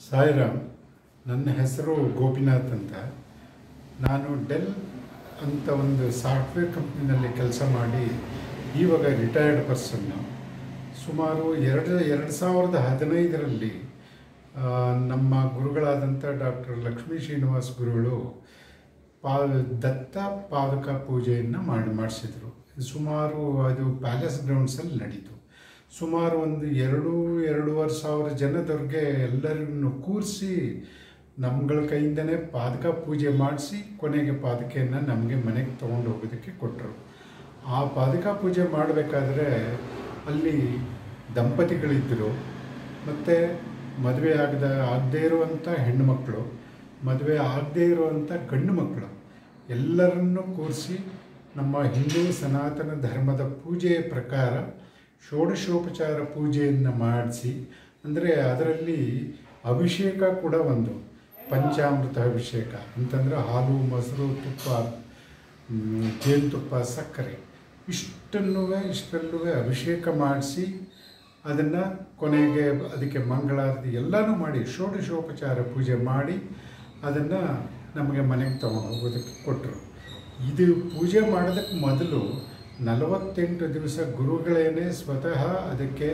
ಸಾಯಿರಾಮ್. ನನ್ನ ಹೆಸರು ಗೋಪಿನಾಥ್ ಅಂತ. ನಾನು ಡೆಲ್ ಅಂತ ಒಂದು ಸಾಫ್ಟ್ವೇರ್ ಕಂಪ್ನಿನಲ್ಲಿ ಕೆಲಸ ಮಾಡಿ ಇವಾಗ ರಿಟೈರ್ಡ್ ಪರ್ಸನ್ನು. ಸುಮಾರು 2015ರಲ್ಲಿ ನಮ್ಮ ಗುರುಗಳಾದಂಥ ಡಾಕ್ಟರ್ ಲಕ್ಷ್ಮೀ ಶ್ರೀನಿವಾಸ್ ಗುರುಗಳು ದತ್ತ ಪಾದುಕ ಪೂಜೆಯನ್ನು ಮಾಡಿಸಿದರು. ಸುಮಾರು ಅದು ಪ್ಯಾಲೇಸ್ ಗ್ರೌಂಡ್ಸಲ್ಲಿ ನಡೀತು. ಸುಮಾರು ಒಂದು 2-2.5 ಸಾವಿರ ಜನದವ್ರಿಗೆ ಎಲ್ಲರನ್ನು ಕೂರಿಸಿ ನಮ್ಗಳ ಕೈಯಿಂದನೇ ಪಾದುಕ ಪೂಜೆ ಮಾಡಿಸಿ ಕೊನೆಗೆ ಪಾದುಕೆಯನ್ನು ನಮಗೆ ಮನೆಗೆ ತೊಗೊಂಡು ಹೋಗೋದಕ್ಕೆ ಕೊಟ್ಟರು. ಆ ಪಾದುಕ ಪೂಜೆ ಮಾಡಬೇಕಾದ್ರೆ ಅಲ್ಲಿ ದಂಪತಿಗಳಿದ್ದರು, ಮತ್ತು ಮದುವೆ ಆಗದೇ ಇರುವಂಥ ಹೆಣ್ಣುಮಕ್ಕಳು, ಮದುವೆ ಆಗದೇ ಇರುವಂಥ ಗಂಡು ಮಕ್ಕಳು ಎಲ್ಲರನ್ನೂ ಕೂರಿಸಿ ನಮ್ಮ ಹಿಂದೂ ಸನಾತನ ಧರ್ಮದ ಪೂಜೆಯ ಪ್ರಕಾರ ಷೋಡಶೋಪಚಾರ ಪೂಜೆಯನ್ನು ಮಾಡಿಸಿ, ಅಂದರೆ ಅದರಲ್ಲಿ ಅಭಿಷೇಕ ಕೂಡ ಒಂದು ಪಂಚಾಮೃತ ಅಭಿಷೇಕ ಅಂತಂದರೆ ಹಾಲು, ಮೊಸರು, ತುಪ್ಪ, ಜೇನುತುಪ್ಪ, ಸಕ್ಕರೆ ಇಷ್ಟರಲ್ಲೂ ಅಭಿಷೇಕ ಮಾಡಿಸಿ ಅದನ್ನು ಕೊನೆಗೆ ಅದಕ್ಕೆ ಮಂಗಳಾರತಿ ಎಲ್ಲನೂ ಮಾಡಿ ಷೋಡಶೋಪಚಾರ ಪೂಜೆ ಮಾಡಿ ಅದನ್ನು ನಮಗೆ ಮನೆಗೆ ತೊಗೊಂಡು ಹೋಗೋದಕ್ಕೆ ಕೊಟ್ಟರು. ಇದು ಪೂಜೆ ಮಾಡೋದಕ್ಕೆ ಮೊದಲು 48 ದಿವಸ ಗುರುಗಳೇನೆ ಸ್ವತಃ ಅದಕ್ಕೆ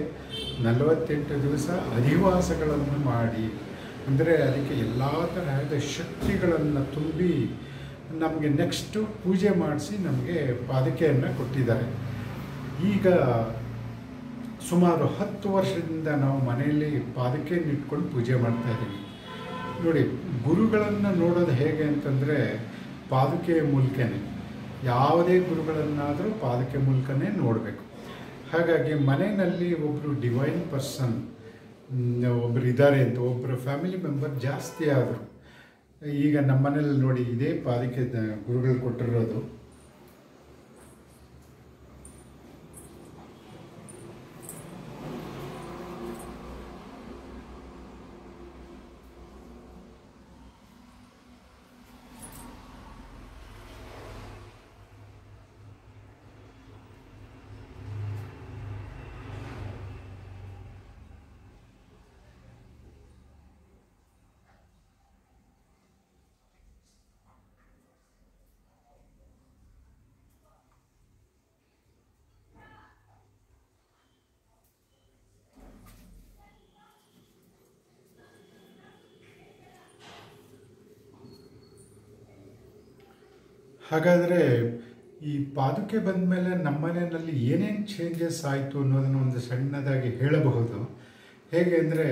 48 ದಿವಸ ಅಧಿವಾಸಗಳನ್ನು ಮಾಡಿ, ಅಂದರೆ ಅದಕ್ಕೆ ಎಲ್ಲ ತರಹದ ಶಕ್ತಿಗಳನ್ನು ತುಂಬಿ ನಮಗೆ ನೆಕ್ಸ್ಟು ಪೂಜೆ ಮಾಡಿಸಿ ನಮಗೆ ಪಾದುಕೆಯನ್ನು ಕೊಟ್ಟಿದ್ದಾರೆ. ಈಗ ಸುಮಾರು 10 ವರ್ಷದಿಂದ ನಾವು ಮನೆಯಲ್ಲಿ ಪಾದುಕೆಯನ್ನು ಇಟ್ಕೊಂಡು ಪೂಜೆ ಮಾಡ್ತಾಯಿದ್ದೀವಿ. ನೋಡಿ, ಗುರುಗಳನ್ನು ನೋಡೋದು ಹೇಗೆ ಅಂತಂದರೆ ಪಾದುಕೆಯ ಮೂಲಕನೇ. ಯಾವುದೇ ಗುರುಗಳನ್ನಾದರೂ ಪಾದುಕೆ ಮೂಲಕನೇ ನೋಡಬೇಕು. ಹಾಗಾಗಿ ಮನೆಯಲ್ಲಿ ಒಬ್ಬರು ಡಿವೈನ್ ಪರ್ಸನ್ ಒಬ್ಬರು ಇದ್ದಾರೆ ಅಂತ ಒಬ್ಬರು ಫ್ಯಾಮಿಲಿ ಮೆಂಬರ್ ಜಾಸ್ತಿ ಆದರು. ಈಗ ನಮ್ಮ ಮನೇಲಿ ನೋಡಿ, ಇದೇ ಪಾದುಕೆ ಗುರುಗಳು ಕೊಟ್ಟಿರೋದು. ಹಾಗಾದರೆ ಈ ಪಾದುಕೆ ಬಂದ ಮೇಲೆ ನಮ್ಮ ಮನೆಯಲ್ಲಿ ಏನೇನು ಚೇಂಜಸ್ ಆಯಿತು ಅನ್ನೋದನ್ನು ಒಂದು ಸಣ್ಣದಾಗಿ ಹೇಳಬಹುದು. ಹೇಗೆ ಅಂದರೆ,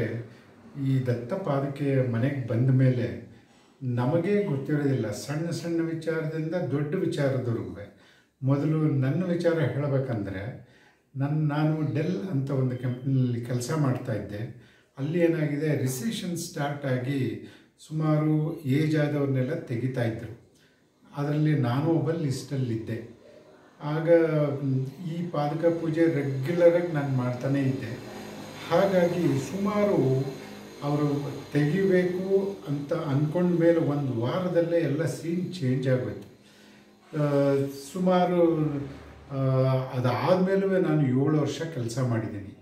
ಈ ದತ್ತ ಪಾದುಕೆ ಮನೆಗೆ ಬಂದ ಮೇಲೆ ನಮಗೇ ಗೊತ್ತಿರೋದಿಲ್ಲ, ಸಣ್ಣ ಸಣ್ಣ ವಿಚಾರದಿಂದ ದೊಡ್ಡ ವಿಚಾರದವರೆಗೂ. ಮೊದಲು ನನ್ನ ವಿಚಾರ ಹೇಳಬೇಕಂದ್ರೆ, ನಾನು ಡೆಲ್ ಅಂತ ಒಂದು ಕಂಪ್ನಿಯಲ್ಲಿ ಕೆಲಸ ಮಾಡ್ತಾಯಿದ್ದೆ. ಅಲ್ಲಿ ಏನಾಗಿದೆ, ರಿಸೆಷನ್ ಸ್ಟಾರ್ಟ್ ಆಗಿ ಸುಮಾರು ಏಜ್ ಆದವ್ರನ್ನೆಲ್ಲ ತೆಗಿತಾಯಿದ್ರು. ಅದರಲ್ಲಿ ನಾನು ಒಬ್ಬ ಲಿಸ್ಟಲ್ಲಿದ್ದೆ. ಆಗ ಈ ಪಾದುಕ ಪೂಜೆ ರೆಗ್ಯುಲರಾಗಿ ನಾನು ಮಾಡ್ತಾನೇ ಇದ್ದೆ. ಹಾಗಾಗಿ ಸುಮಾರು ಅವರು ತೆಗಿಬೇಕು ಅಂತ ಅಂದ್ಕೊಂಡ ಮೇಲೆ 1 ವಾರದಲ್ಲೇ ಎಲ್ಲ ಸೀನ್ ಚೇಂಜ್ ಆಗೋಯ್ತು. ಸುಮಾರು ಅದಾದಮೇಲೂ ನಾನು 7 ವರ್ಷ ಕೆಲಸ ಮಾಡಿದ್ದೀನಿ.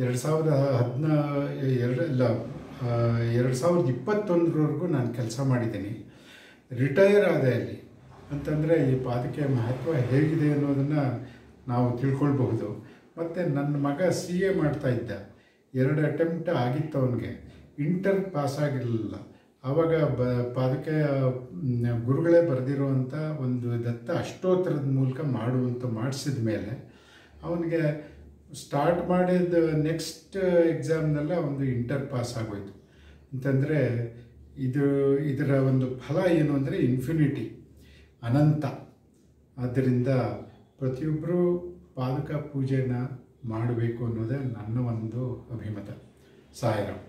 2021ರವರೆಗೂ ನಾನು ಕೆಲಸ ಮಾಡಿದ್ದೀನಿ. ರಿಟೈರ್ ಆದ ಅಲ್ಲಿ ಅಂತಂದರೆ ಈ ಪಾದುಕೆಯ ಮಹತ್ವ ಹೇಗಿದೆ ಅನ್ನೋದನ್ನು ನಾವು ತಿಳ್ಕೊಳ್ಬಹುದು. ಮತ್ತು ನನ್ನ ಮಗ CA ಮಾಡ್ತಾಯಿದ್ದ. 2 ಅಟೆಂಪ್ಟ್ ಆಗಿತ್ತು ಅವನಿಗೆ, ಇಂಟರ್ ಪಾಸ್ ಆಗಿರಲಿಲ್ಲ. ಆವಾಗ ಪಾದುಕೆಯ ಗುರುಗಳೇ ಬರೆದಿರುವಂಥ ಒಂದು ದತ್ತ ಅಷ್ಟೋತ್ತರದ ಮೂಲಕ ಮಾಡಿಸಿದ ಮೇಲೆ ಅವನಿಗೆ ಸ್ಟಾರ್ಟ್ ಮಾಡಿದ ನೆಕ್ಸ್ಟ್ ಎಕ್ಸಾಮ್ನೆಲ್ಲ ಒಂದು ಇಂಟರ್ ಪಾಸ್ ಆಗೋಯ್ತು. ಅಂತಂದರೆ ಇದರ ಒಂದು ಫಲ ಏನು ಅಂದರೆ ಇನ್ಫಿನಿಟಿ, ಅನಂತ. ಆದ್ದರಿಂದ ಪ್ರತಿಯೊಬ್ಬರೂ ಪಾದುಕ ಪೂಜೆನ ಮಾಡಬೇಕು ಅನ್ನೋದೇ ನನ್ನ ಒಂದು ಅಭಿಮತ. ಸಾಯಿರಾಮ್.